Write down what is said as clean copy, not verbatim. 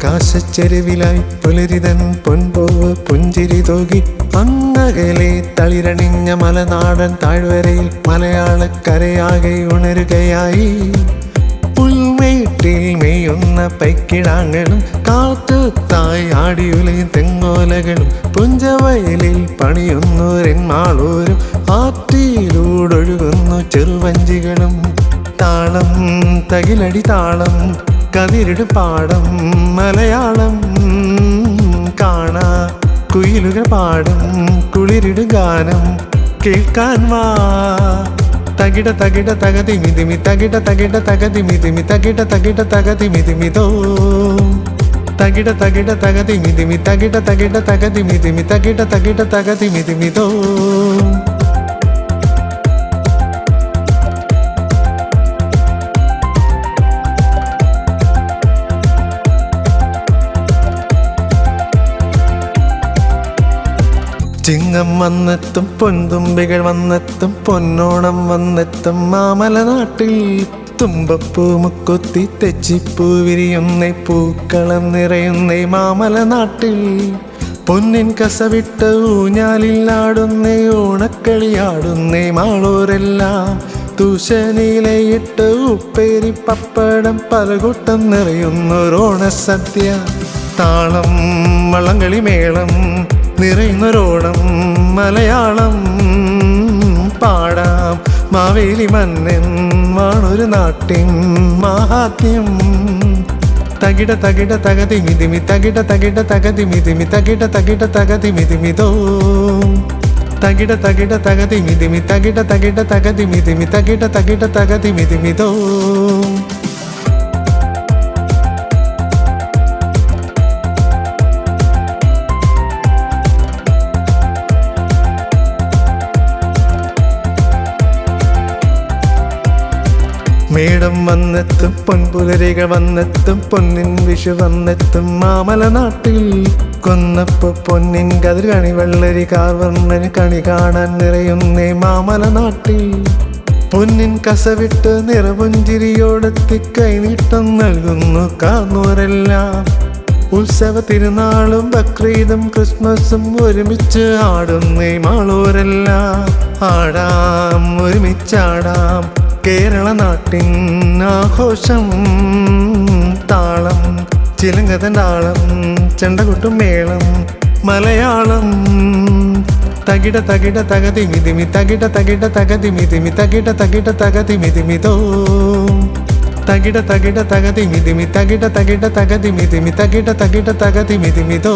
ആകാശച്ചെരുവിലായി പുലരിതൻ പൊൻപൂവ് പുഞ്ചിരി തൂകി അങ്ങകലെ തളിരണിഞ്ഞ മലനാടൻ താഴ്വരയിൽ മലയാളക്കരയാകെ ഉണരുകയായി. പുൽമേട്ടിൽ മെയ്യുന്ന പൈക്കിടാങ്ങളും കാറ്റത്തായി ആടിയുലയും തെങ്ങോലകളും പുഞ്ചവയലിൽ പണിയുന്നോരെന്മാളൂരും ആറ്റിലൂടൊഴുകുന്നു ചെറുവഞ്ചികളും. താളം തകിലടി താളം കതിരിട് പാടം മലയാളം കാണാ കുയിലുകൾ പാടും കുളിരിട് ഗാനം കേൾക്കാൻ വാ. തകിട തകിട തകതിമിതിമി തകിട തകിട തകതിമിതിമി തകിട തകിട തകതിമിതിമിതോ തകിട തകിട തകതിമിതിമി തകിട തകിട തകതിമിതിമി തകിട തകിട തകതിമിതിമിതോ. ചിങ്ങം വന്നെത്തും പൊൻതുമ്പികൾ വന്നെത്തും പൊന്നോണം വന്നെത്തും മാമലനാട്ടിൽ. തുമ്പപ്പൂ മുക്കൊത്തി തെച്ചിപ്പൂ വിരിയുന്നേ പൂക്കളം നിറയുന്നേ മാമലനാട്ടിൽ. പൊന്നിൻ കസവിട്ട ഊഞ്ഞാലിലാടുന്നേ ഓണക്കളിയാടുന്നേ മാളൂരെല്ലാം. തൂശനിലയിട്ട് ഉപ്പേരി പപ്പടം പലകൂട്ടം നിറയുന്നൊരോണസദ്യ. താളം വള്ളംകളി മേളം നിറയുന്നൊരോണം മലയാളം പാടാം. മാവേലി മന്നൻ വാണൊരു നാട്ടിൻ മാഹാത്മ്യം. തകിട തകിട തകതിമിതിമി തകിട തകിട തകതിമിതിമി തകിട തകിട തകതിമിതിമിതോ തകിട തകിട തകതിമിതിമി തകിട തകിട തകതിമിതിമി തകിട തകിട തകതിമിതിമിതോ. മേടം വന്നെത്തും പൊൻപുലരികൾ വന്നെത്തും പൊന്നിൻ വിഷു വന്നെത്തും മാമലനാട്ടിൽ. കൊന്നപ്പോ പൊന്നിൻ കതിർകണി വെള്ളരി കാർവർണ്ണന് കണി കാണാൻ നിറയുന്നേ മാമലനാട്ടിൽ. പൊന്നിൻ കസവിട്ട് നിറപുഞ്ചിരിയോടെത്തി കൈനീട്ടം നൽകുന്നു കാർന്നോരെല്ലാം. ഉത്സവ തിരുനാളും ബക്രീദും ക്രിസ്മസും ഒരുമിച്ച് ആടുന്നേ മാളൂരെല്ലാം. ആടാം ഒരുമിച്ചാടാം കേരള നാട്ടിൻ ആഘോഷം. താളം ചിലങ്കതൻ താളം ചെണ്ടകൊട്ടും മേളം മലയാളം. തകിട തകിട തകതിമിതിമി തകിട തകിട തകതിമിതിമി തകിട തകിട തകതിമിതിമിതോ തകിട തകിട തകതിമിതിമി തകിട തകിട തകതിമിതിമി തകിട തകിട തകതിമിതിമിതോ.